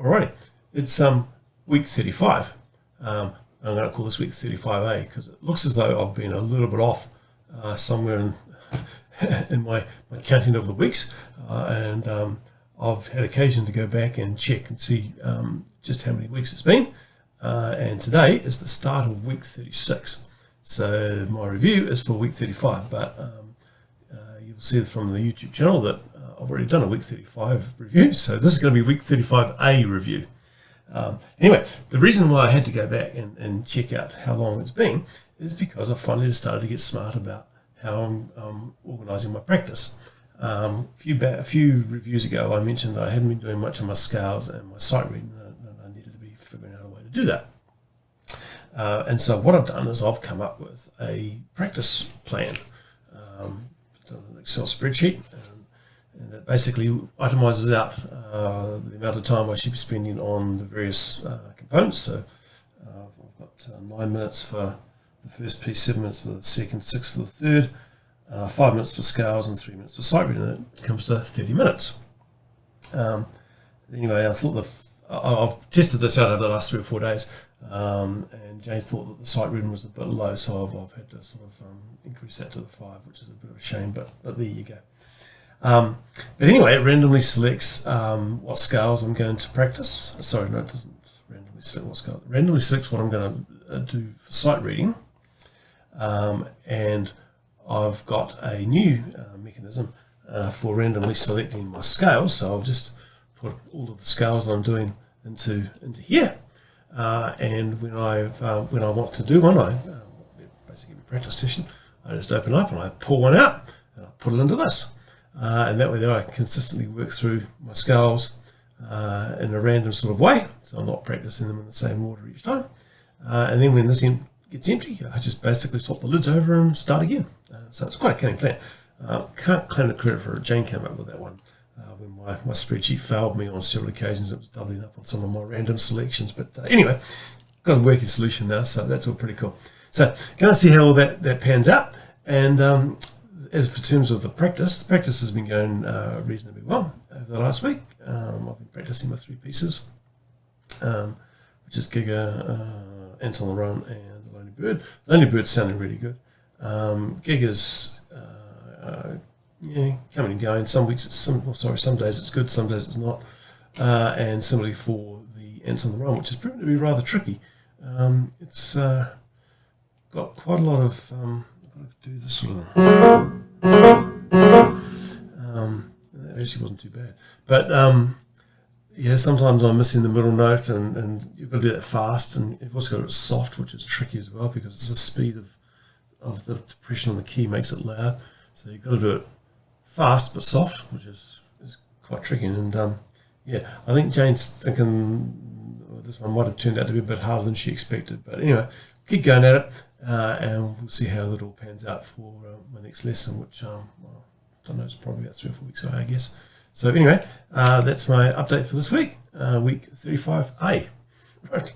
Alrighty, it's week 35. I'm going to call this week 35A because it looks as though I've been a little bit off somewhere in my counting of the weeks, and I've had occasion to go back and check and see just how many weeks it's been, and today is the start of week 36. So my review is for week 35, but you'll see from the YouTube channel that I've already done a week 35 review, so this is going to be week 35A review. Anyway, the reason why I had to go back and check out how long it's been is because I finally started to get smart about how I'm organising my practice. A few reviews ago, I mentioned that I hadn't been doing much on my scales and my sight reading, and I needed to be figuring out a way to do that. And so what I've done is I've come up with a practice plan, done an Excel spreadsheet, and that basically itemises out the amount of time I should be spending on the various components. So I've got 9 minutes for the first piece, 7 minutes for the second, 6 for the third, 5 minutes for scales, and 3 minutes for sight reading. And it comes to 30 minutes. Anyway, I thought I've tested this out over the last 3 or 4 days, and James thought that the sight reading was a bit low, so I've had to sort of increase that to the 5, which is a bit of a shame, but there you go. But anyway, it randomly selects what scales I'm going to practice. Sorry, no, it doesn't randomly select what scale. It randomly selects what I'm going to do for sight reading, and I've got a new mechanism for randomly selecting my scales. So I'll just put all of the scales that I'm doing into here, and when I want to do one, basically a practice session, I just open up and I pull one out and I put it into this. And that way there I can consistently work through my scales in a random sort of way, so I'm not practicing them in the same order each time. And then when this gets empty, I just basically swap the lids over and start again. So it's quite a cunning plan. Can't claim the credit for it. Jane came up with that one when my spreadsheet failed me on several occasions. It was doubling up on some of my random selections. But anyway, got a working solution now, so that's all pretty cool. So going to see how all that pans out. And as for terms of the practice has been going reasonably well over the last week. I've been practicing my 3 pieces, which is Giga, Ants on the Run, and the Lonely Bird. The Lonely Bird's sounding really good. Giga's coming and going. Some weeks, some days it's good, some days it's not. And similarly for the Ants on the Run, which has proven to be rather tricky. It's got quite a lot of. I've got to do this sort of thing. That actually wasn't too bad, but yeah, sometimes I'm missing the middle note, and you've got to do that fast, and you've also got to do it soft, which is tricky as well because it's the speed of the depression on the key makes it loud. So you've got to do it fast but soft, which is quite tricky. And yeah, I think Jane's thinking this one might have turned out to be a bit harder than she expected, but anyway, keep going at it. And we'll see how it all pans out for my next lesson, which I don't know, it's probably about 3 or 4 weeks away, I guess. So anyway, that's my update for this week, week 35A. Right.